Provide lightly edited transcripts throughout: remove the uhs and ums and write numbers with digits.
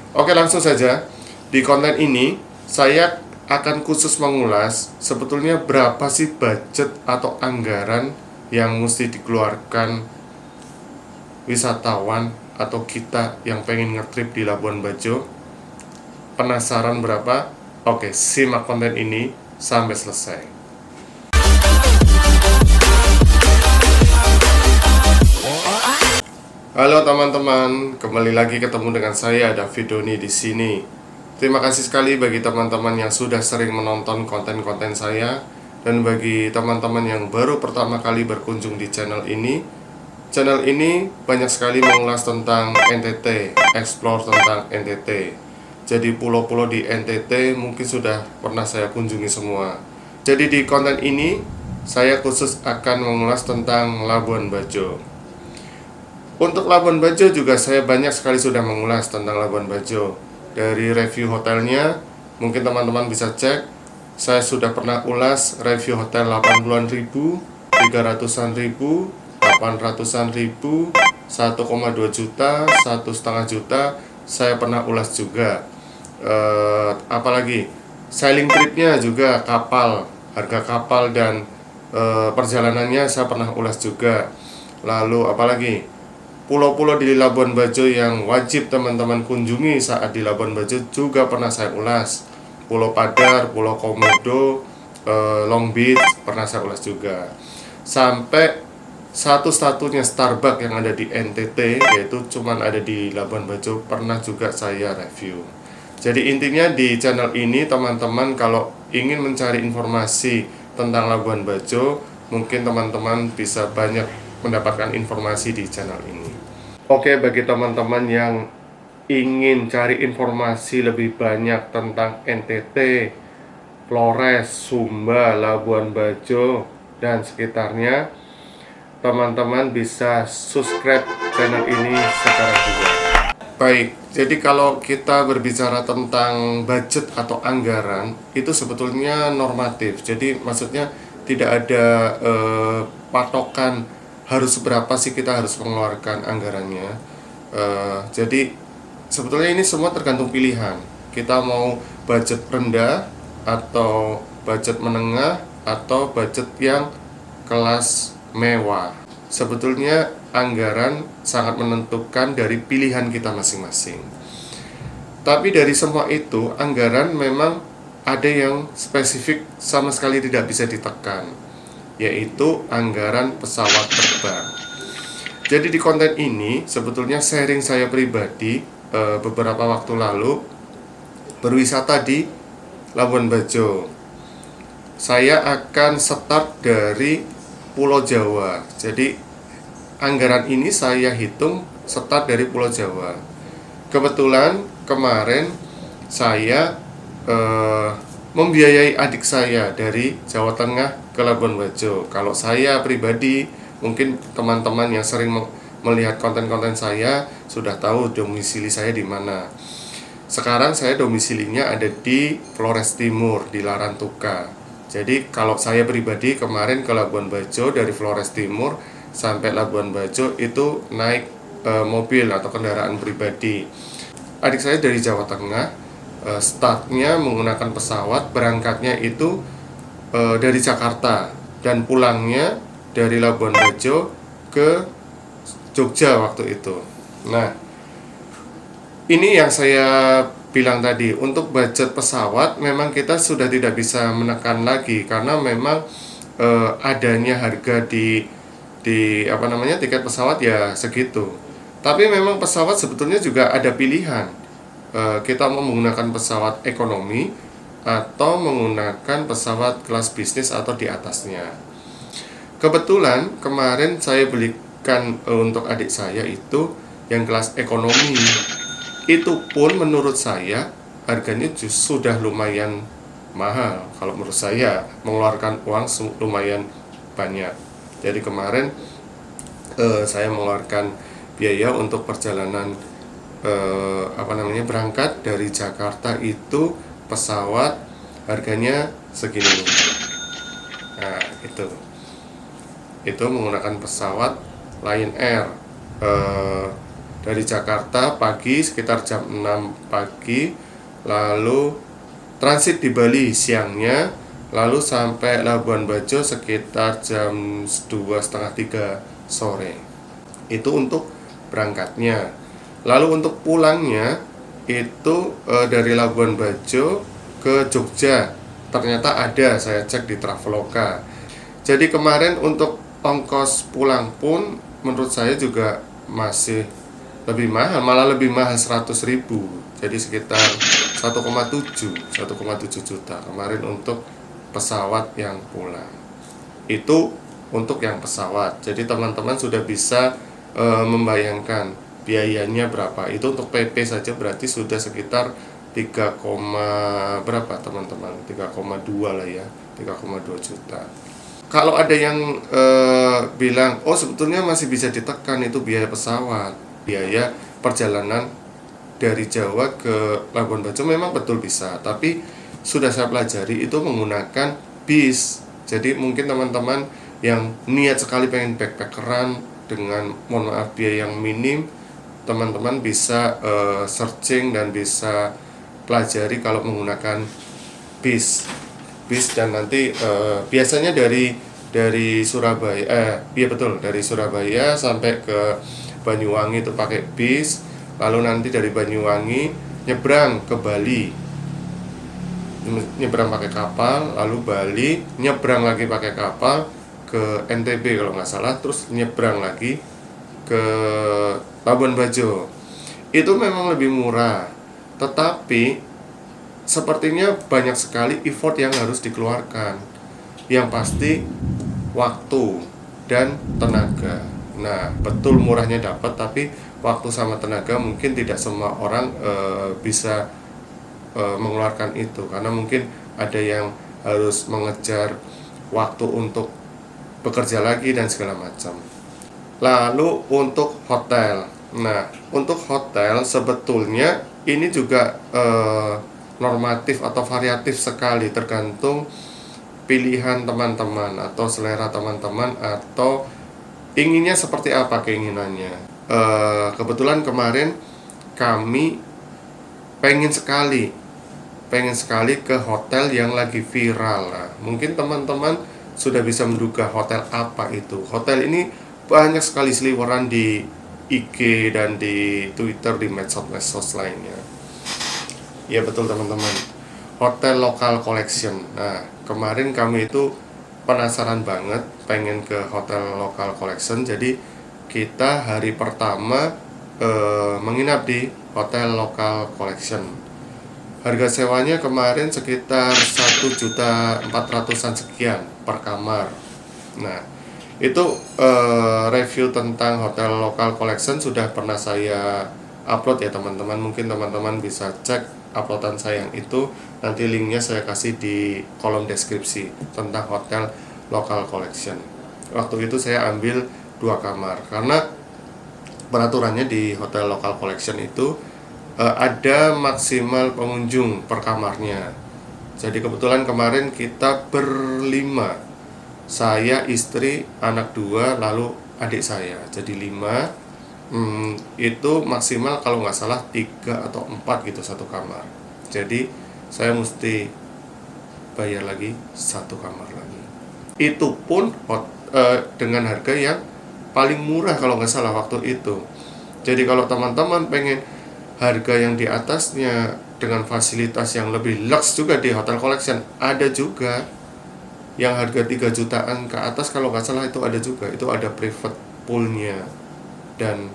Oke, langsung saja. Di konten ini saya akan khusus mengulas sebetulnya berapa sih budget atau anggaran yang mesti dikeluarkan wisatawan atau kita yang pengen ngetrip di Labuan Bajo. Penasaran berapa? Oke, simak konten ini sampai selesai. Halo teman-teman, kembali lagi ketemu dengan saya David Doni di sini. Terima kasih sekali bagi teman-teman yang sudah sering menonton konten-konten saya, dan bagi teman-teman yang baru pertama kali berkunjung di channel ini. Channel ini banyak sekali mengulas tentang NTT, explore tentang NTT. Jadi pulau-pulau di NTT mungkin sudah pernah saya kunjungi semua. Jadi di konten ini saya khusus akan mengulas tentang Labuan Bajo. Untuk Labuan Bajo juga saya banyak sekali sudah mengulas tentang Labuan Bajo. Dari review hotelnya, mungkin teman-teman bisa cek. Saya sudah pernah ulas review hotel 80-an ribu, 300-an ribu, 800-an ribu, 1,2 juta, 1,5 juta. Saya pernah ulas juga. Apalagi sailing tripnya juga, kapal, harga kapal dan perjalanannya saya pernah ulas juga. Lalu apalagi pulau-pulau di Labuan Bajo yang wajib teman-teman kunjungi saat di Labuan Bajo juga pernah saya ulas. Pulau Padar, Pulau Komodo, Long Beach pernah saya ulas juga. Sampai satu-satunya Starbucks yang ada di NTT, yaitu cuman ada di Labuan Bajo, pernah juga saya review. Jadi intinya di channel ini teman-teman kalau ingin mencari informasi tentang Labuan Bajo, mungkin teman-teman bisa banyak mendapatkan informasi di channel ini. Oke, bagi teman-teman yang ingin cari informasi lebih banyak tentang NTT, Flores, Sumba, Labuan Bajo, dan sekitarnya, teman-teman bisa subscribe channel ini sekarang juga. Baik, jadi kalau kita berbicara tentang budget atau anggaran, itu sebetulnya normatif. Jadi maksudnya tidak ada patokan harus berapa sih kita harus mengeluarkan anggarannya. Jadi sebetulnya ini semua tergantung pilihan. Kita mau budget rendah atau budget menengah atau budget yang kelas mewah. Sebetulnya anggaran sangat menentukan dari pilihan kita masing-masing. Tapi dari semua itu, anggaran memang ada yang spesifik sama sekali tidak bisa ditekan, yaitu anggaran pesawat terbang. Jadi di konten ini sebetulnya sharing saya pribadi beberapa waktu lalu berwisata di Labuan Bajo. Saya akan start dari Pulau Jawa. Jadi anggaran ini saya hitung start dari Pulau Jawa. Kebetulan kemarin saya membiayai adik saya dari Jawa Tengah ke Labuan Bajo. Kalau saya pribadi, mungkin teman-teman yang sering melihat konten-konten saya sudah tahu domisili saya di mana. Sekarang saya domisilinya ada di Flores Timur, di Larantuka. Jadi kalau saya pribadi kemarin ke Labuan Bajo dari Flores Timur sampai Labuan Bajo itu naik mobil atau kendaraan pribadi. Adik saya dari Jawa Tengah, startnya menggunakan pesawat, berangkatnya itu dari Jakarta dan pulangnya dari Labuan Bajo ke Jogja waktu itu. Nah, ini yang saya bilang tadi, untuk budget pesawat memang kita sudah tidak bisa menekan lagi karena memang adanya harga di tiket pesawat ya segitu. Tapi memang pesawat sebetulnya juga ada pilihan. Kita mau menggunakan pesawat ekonomi atau menggunakan pesawat kelas bisnis atau di atasnya. Kebetulan kemarin saya belikan untuk adik saya itu yang kelas ekonomi. Itu pun menurut saya harganya sudah lumayan mahal. Kalau menurut saya mengeluarkan uang lumayan banyak. Jadi kemarin saya mengeluarkan biaya untuk perjalanan berangkat dari Jakarta itu pesawat harganya segini. Nah, itu menggunakan pesawat Lion Air dari Jakarta pagi sekitar jam 6 pagi, lalu transit di Bali siangnya, lalu sampai Labuan Bajo sekitar jam 2:30 sore. Itu untuk berangkatnya. Lalu untuk pulangnya itu dari Labuan Bajo ke Jogja ternyata ada, saya cek di Traveloka. Jadi kemarin untuk ongkos pulang pun menurut saya juga masih lebih mahal, malah lebih mahal 100.000. Jadi sekitar 1,7 juta kemarin untuk pesawat yang pulang. Itu untuk yang pesawat. Jadi teman-teman sudah bisa membayangkan biayanya berapa. Itu untuk PP saja berarti sudah sekitar 3, berapa teman-teman? 3,2 lah ya, 3,2 juta. Kalau ada yang bilang, oh sebetulnya masih bisa ditekan itu biaya pesawat, biaya perjalanan dari Jawa ke Labuan Bajo memang betul bisa, tapi sudah saya pelajari itu menggunakan bis. Jadi mungkin teman-teman yang niat sekali pengen backpackeran dengan mohon maaf biaya yang minim, teman-teman bisa searching dan bisa pelajari kalau menggunakan bis dan nanti biasanya dari Surabaya iya betul, dari Surabaya sampai ke Banyuwangi itu pakai bis, lalu nanti dari Banyuwangi nyebrang ke Bali, nyebrang pakai kapal, lalu Bali nyebrang lagi pakai kapal ke NTB kalau nggak salah, terus nyebrang lagi ke Labuan Bajo. Itu memang lebih murah, tetapi sepertinya banyak sekali effort yang harus dikeluarkan. Yang pasti waktu dan tenaga. Nah, betul murahnya dapat, tapi waktu sama tenaga mungkin tidak semua orang bisa mengeluarkan itu, karena mungkin ada yang harus mengejar waktu untuk bekerja lagi dan segala macam. Lalu untuk hotel. Nah, untuk hotel sebetulnya ini juga normatif atau variatif sekali, tergantung pilihan teman-teman atau selera teman-teman atau inginnya seperti apa keinginannya. Kebetulan kemarin kami pengen sekali ke hotel yang lagi viral. Nah, mungkin teman-teman sudah bisa menduga hotel apa itu. Hotel ini banyak sekali seliweran di IG dan di Twitter, di medsos lainnya. Ya betul teman-teman, Hotel Local Collection. Nah, kemarin kami itu penasaran banget pengen ke Hotel Local Collection. Jadi kita hari pertama menginap di Hotel Local Collection. Harga sewanya kemarin sekitar 1.400.000-an sekian per kamar. Nah, itu review tentang Hotel Local Collection sudah pernah saya upload ya teman-teman. Mungkin teman-teman bisa cek uploadan saya yang itu, nanti linknya saya kasih di kolom deskripsi tentang Hotel Local Collection. Waktu itu saya ambil 2 kamar karena peraturannya di Hotel Local Collection itu ada maksimal pengunjung per kamarnya. Jadi kebetulan kemarin kita berlima, saya, istri, anak 2, lalu adik saya, jadi 5. Itu maksimal kalau nggak salah 3 atau 4 gitu satu kamar. Jadi saya mesti bayar lagi 1 kamar lagi. Itu pun dengan harga yang paling murah kalau nggak salah waktu itu. Jadi kalau teman-teman pengen harga yang di atasnya dengan fasilitas yang lebih luxe juga di Hotel Collection, ada juga yang harga 3 jutaan ke atas kalau nggak salah, itu ada juga. Itu ada private poolnya dan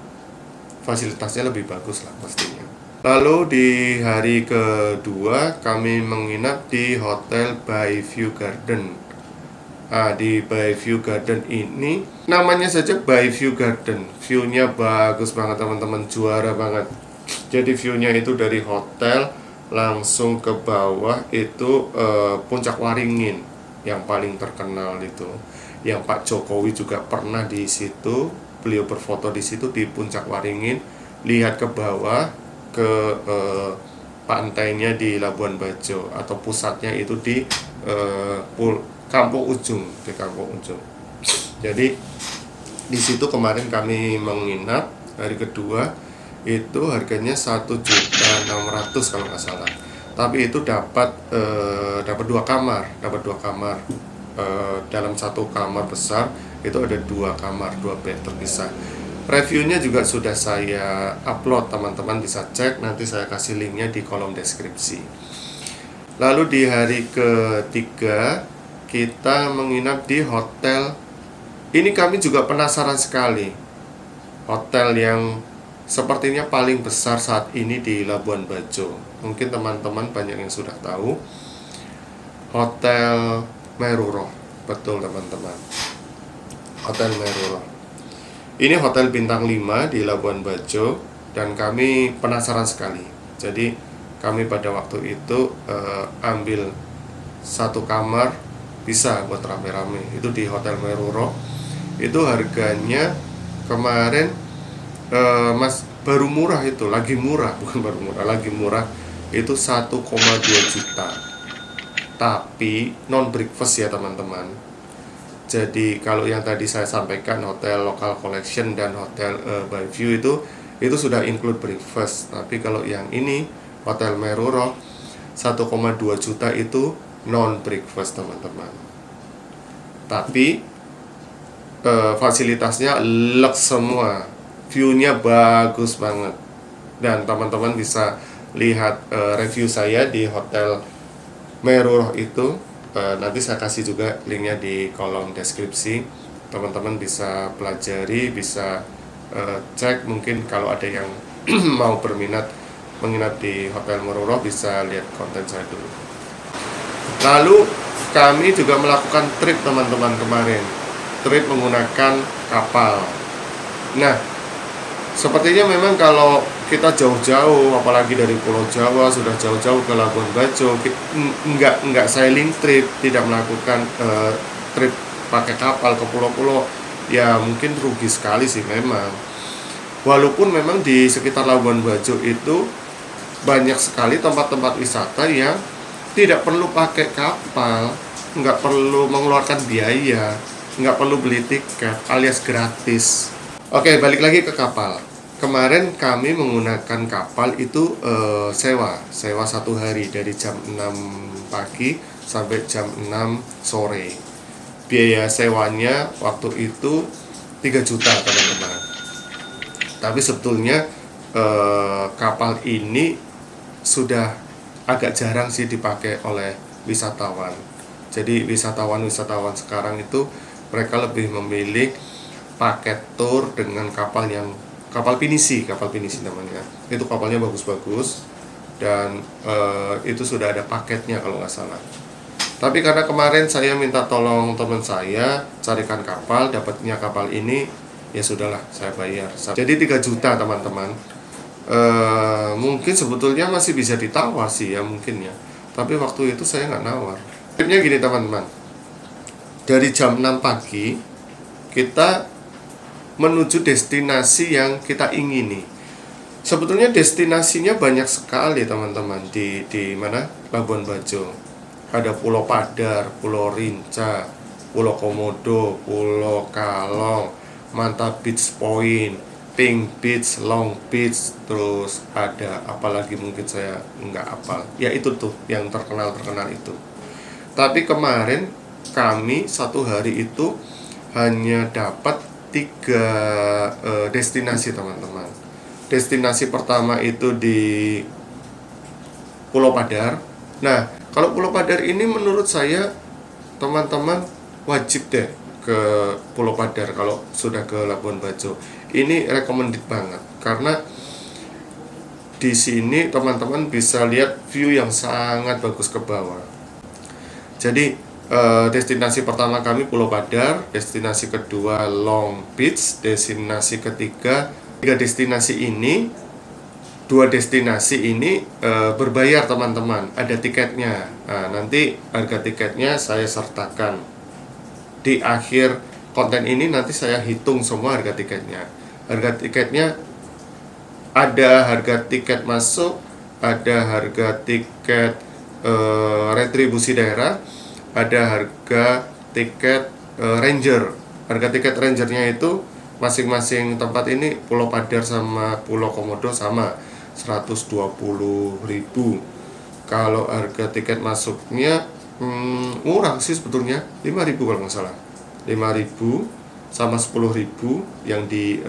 fasilitasnya lebih bagus lah pastinya. Lalu di hari kedua kami menginap di Hotel Bayview Garden. Nah, di Bayview Garden ini namanya saja Bayview Garden, view-nya bagus banget teman-teman, juara banget. Jadi view-nya itu dari hotel langsung ke bawah itu Puncak Waringin yang paling terkenal itu, yang Pak Jokowi juga pernah di situ, beliau berfoto di situ di Puncak Waringin. Lihat ke bawah ke pantainya di Labuan Bajo, atau pusatnya itu di Kampung Ujung, di Kampung Ujung. Jadi di situ kemarin kami menginap hari kedua. itu harganya 1.600.000 kalau nggak salah. Tapi itu dapat dua kamar, dalam satu kamar besar itu ada dua kamar, dua bed terpisah. Reviewnya juga sudah saya upload, teman-teman bisa cek, nanti saya kasih linknya di kolom deskripsi. Lalu di hari ketiga kita menginap di hotel. Ini kami juga penasaran sekali, hotel yang sepertinya paling besar saat ini di Labuan Bajo. Mungkin teman-teman banyak yang sudah tahu, Hotel Meruroh. Betul teman-teman, Hotel Meruroh. Ini hotel bintang 5 di Labuan Bajo, dan kami penasaran sekali. Jadi kami pada waktu itu ambil satu kamar, bisa buat rame-rame. Itu di Hotel Meruroh. Itu harganya kemarin baru murah, itu lagi murah, bukan baru murah, lagi murah, itu 1,2 juta. Tapi non breakfast ya teman-teman. Jadi kalau yang tadi saya sampaikan, hotel Local Collection dan hotel Byview itu sudah include breakfast. Tapi kalau yang ini Hotel Meruroh 1,2 juta itu non breakfast teman-teman. Tapi fasilitasnya lux semua, view-nya bagus banget. Dan teman-teman bisa lihat review saya di Hotel Meruroh itu. Nanti saya kasih juga linknya di kolom deskripsi. Teman-teman bisa pelajari, bisa cek. Mungkin kalau ada yang mau berminat menginap di Hotel Meruroh, bisa lihat konten saya dulu. Lalu kami juga melakukan trip teman-teman kemarin, trip menggunakan kapal. Nah, sepertinya memang kalau kita jauh-jauh, apalagi dari Pulau Jawa, sudah jauh-jauh ke Labuan Bajo, enggak sailing trip, tidak melakukan trip pakai kapal ke pulau-pulau, ya mungkin rugi sekali sih memang. Walaupun memang di sekitar Labuan Bajo itu banyak sekali tempat-tempat wisata yang tidak perlu pakai kapal, nggak perlu mengeluarkan biaya, nggak perlu beli tiket, alias gratis. Oke, balik lagi ke kapal. Kemarin kami menggunakan kapal itu sewa 1 hari, dari jam 6 pagi sampai jam 6 sore. Biaya sewanya waktu itu 3 juta teman-teman. Tapi sebetulnya kapal ini sudah agak jarang sih dipakai oleh wisatawan. Jadi wisatawan sekarang itu mereka lebih memilih paket tour dengan kapal pinisi namanya. Itu kapalnya bagus-bagus, dan itu sudah ada paketnya kalau nggak salah. Tapi karena kemarin saya minta tolong teman saya carikan kapal, dapatnya kapal ini, ya sudahlah, saya bayar. Jadi 3 juta teman-teman. Mungkin sebetulnya masih bisa ditawar sih ya, mungkin ya. Tapi waktu itu saya nggak nawar. Tripnya gini teman-teman, dari jam 6 pagi kita menuju destinasi yang kita ingini. Sebetulnya destinasinya banyak sekali teman-teman di mana? Labuan Bajo. Ada Pulau Padar, Pulau Rinca, Pulau Komodo, Pulau Kalong, Manta Beach Point, Pink Beach, Long Beach, terus ada apalagi mungkin saya nggak hafal. Ya itu tuh yang terkenal itu. Tapi kemarin kami 1 hari itu hanya dapat 3 destinasi teman-teman. Destinasi pertama itu di Pulau Padar. Nah, kalau Pulau Padar ini menurut saya teman-teman wajib deh ke Pulau Padar kalau sudah ke Labuan Bajo. Ini recommended banget karena di sini teman-teman bisa lihat view yang sangat bagus ke bawah. Jadi destinasi pertama kami Pulau Padar, destinasi kedua Long Beach, destinasi ketiga. 3 destinasi ini, 2 destinasi ini berbayar teman-teman, ada tiketnya. Nah, nanti harga tiketnya saya sertakan di akhir konten ini, nanti saya hitung semua harga tiketnya. Harga tiketnya ada harga tiket masuk, ada harga tiket retribusi daerah, ada harga tiket ranger. Harga tiket rangernya itu masing-masing tempat ini, Pulau Padar sama Pulau Komodo sama 120.000. Kalau harga tiket masuknya murah sih sebetulnya, 5.000 kalau nggak salah, 5.000 sama 10.000 yang di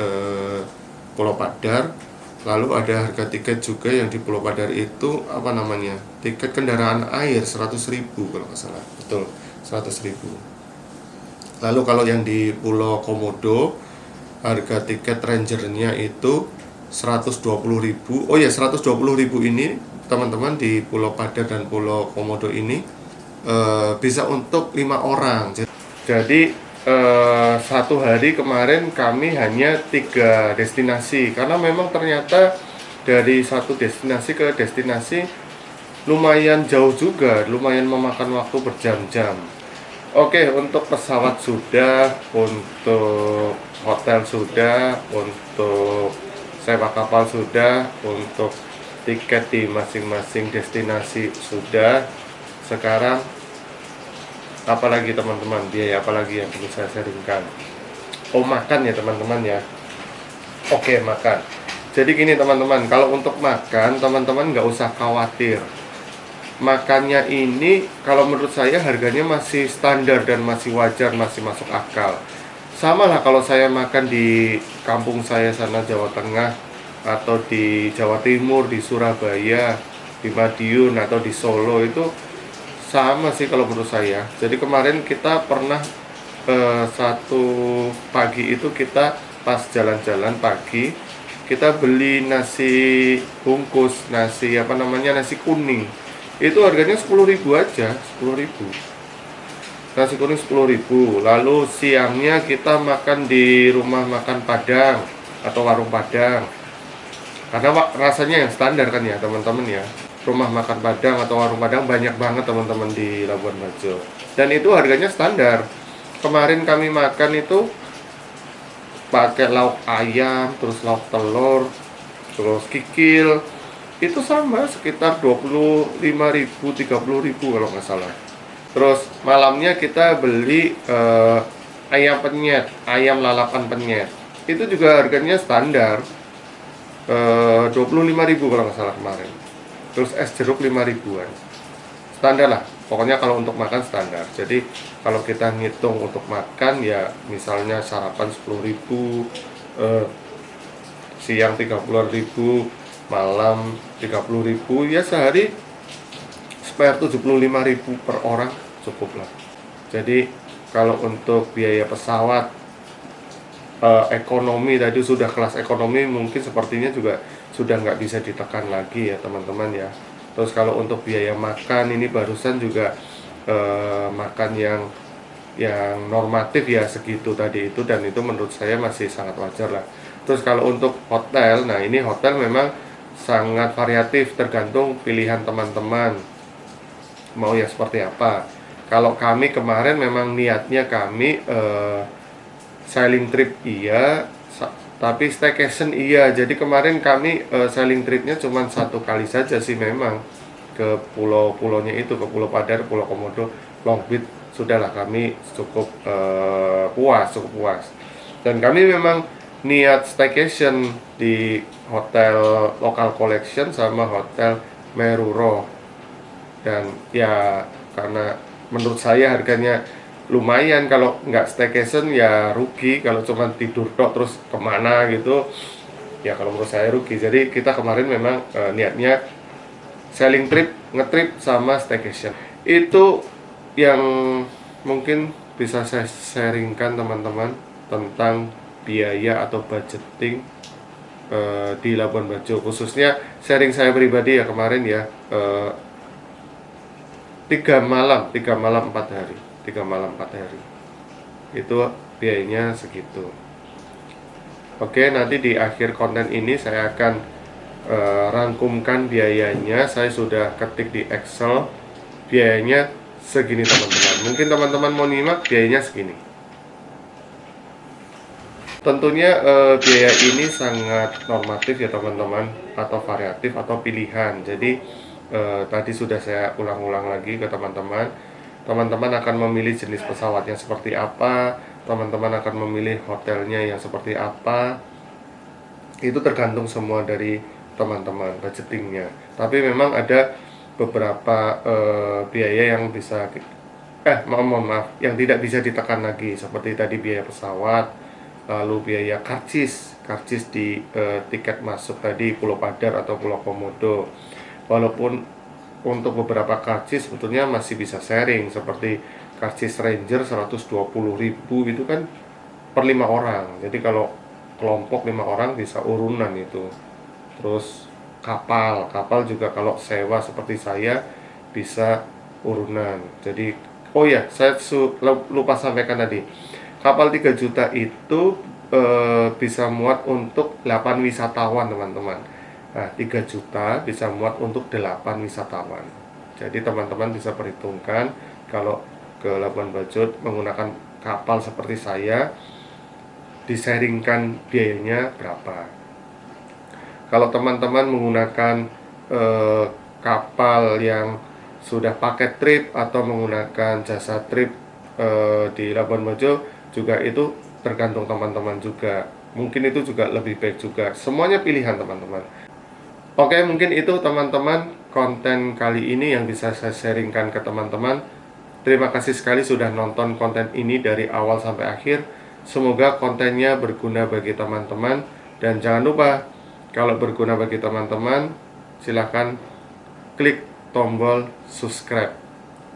Pulau Padar. Lalu ada harga tiket juga yang di Pulau Padar itu apa namanya, tiket kendaraan air 100.000 kalau nggak salah, betul 100.000. Lalu kalau yang di Pulau Komodo harga tiket rangernya itu 120.000. Oh ya, 120.000 ini teman-teman di Pulau Padar dan Pulau Komodo ini bisa untuk 5 orang. Jadi satu hari kemarin kami hanya 3 destinasi, karena memang ternyata dari satu destinasi ke destinasi lumayan jauh juga, lumayan memakan waktu berjam-jam. Oke, untuk pesawat sudah, untuk hotel sudah, untuk sewa kapal sudah, untuk tiket di masing-masing destinasi sudah. Sekarang apalagi teman-teman, biaya apalagi yang perlu saya sharingkan? Oh, makan ya teman-teman ya. Oke, makan. Jadi gini teman-teman, kalau untuk makan teman-teman nggak usah khawatir. Makannya ini kalau menurut saya harganya masih standar dan masih wajar, masih masuk akal. Sama lah kalau saya makan di kampung saya sana Jawa Tengah, atau di Jawa Timur, di Surabaya, di Madiun, atau di Solo, itu sama sih kalau menurut saya. Jadi kemarin kita pernah satu pagi itu kita pas jalan-jalan pagi, kita beli nasi bungkus, nasi apa namanya, nasi kuning. Itu harganya 10.000 aja, 10.000. Nasi kuning 10.000. Lalu siangnya kita makan di rumah makan Padang atau warung Padang. Karena rasanya yang standar kan ya teman-teman ya. Rumah makan Padang atau warung Padang banyak banget teman-teman di Labuan Bajo. Dan itu harganya standar. Kemarin kami makan itu pakai lauk ayam, terus lauk telur, terus kikil. Itu sama sekitar 25.000, 30.000 kalau nggak salah. Terus malamnya kita beli ayam penyet, ayam lalapan penyet. Itu juga harganya standar, 25.000 kalau nggak salah kemarin. Terus es jeruk 5.000-an. Standar lah, pokoknya kalau untuk makan standar. Jadi kalau kita ngitung untuk makan ya, misalnya sarapan 10.000, siang 30.000, malam 30.000, ya sehari spare 75.000 per orang cukup lah. Jadi kalau untuk biaya pesawat ekonomi tadi, sudah kelas ekonomi, mungkin sepertinya juga sudah nggak bisa ditekan lagi ya teman-teman ya. Terus kalau untuk biaya makan ini barusan juga makan yang normatif ya, segitu tadi itu, dan itu menurut saya masih sangat wajar lah. Terus kalau untuk hotel, nah ini hotel memang sangat variatif, tergantung pilihan teman-teman mau yang seperti apa. Kalau kami kemarin memang niatnya kami sailing trip iya, tapi staycation iya. Jadi kemarin kami sailing tripnya cuma 1 kali saja sih memang, ke pulau-pulaunya itu, ke Pulau Padar, Pulau Komodo, Long Beach. Sudahlah, kami cukup puas. Dan kami memang niat staycation di hotel Local Collection sama hotel Meruro. Dan ya karena menurut saya harganya lumayan, kalau nggak staycation ya rugi, kalau cuma tidur tok terus kemana gitu ya, kalau menurut saya rugi. Jadi kita kemarin memang niatnya sailing trip, ngetrip sama staycation. Itu yang mungkin bisa saya sharingkan teman-teman tentang biaya atau budgeting di Labuan Bajo, khususnya sharing saya pribadi ya kemarin ya. 3 malam 4 hari, 3 malam 4 hari itu biayanya segitu. Oke, nanti di akhir konten ini saya akan rangkumkan biayanya. Saya sudah ketik di Excel, biayanya segini teman-teman. Mungkin teman-teman mau nyimak, biayanya segini. Tentunya biaya ini sangat normatif ya teman-teman, atau variatif atau pilihan. Jadi tadi sudah saya ulang-ulang lagi ke teman-teman. Teman-teman akan memilih jenis pesawatnya seperti apa, teman-teman akan memilih hotelnya yang seperti apa, itu tergantung semua dari teman-teman budgetingnya. Tapi memang ada beberapa biaya yang bisa maaf, yang tidak bisa ditekan lagi, seperti tadi biaya pesawat, lalu biaya karcis di tiket masuk tadi Pulau Padar atau Pulau Komodo. Walaupun untuk beberapa karcis sebetulnya masih bisa sharing, seperti karcis Ranger 120.000 itu kan per 5 orang. Jadi kalau kelompok 5 orang bisa urunan itu. Terus kapal juga kalau sewa seperti saya bisa urunan. Jadi oh ya, saya lupa sampaikan tadi. Kapal 3 juta itu bisa muat untuk 8 wisatawan, teman-teman. Nah, 3 juta bisa muat untuk 8 wisatawan. Jadi teman-teman bisa perhitungkan kalau ke Labuan Bajo menggunakan kapal seperti saya, disaringkan biayanya berapa. Kalau teman-teman menggunakan kapal yang sudah paket trip atau menggunakan jasa trip di Labuan Bajo, juga itu tergantung teman-teman juga. Mungkin itu juga lebih baik juga. Semuanya pilihan teman-teman. Oke, mungkin itu teman-teman konten kali ini yang bisa saya sharingkan ke teman-teman. Terima kasih sekali sudah nonton konten ini dari awal sampai akhir. Semoga kontennya berguna bagi teman-teman. Dan jangan lupa, kalau berguna bagi teman-teman, silahkan klik tombol subscribe,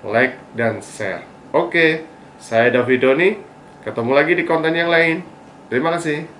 like, dan share. Oke, saya Davidoni. Ketemu lagi di konten yang lain. Terima kasih.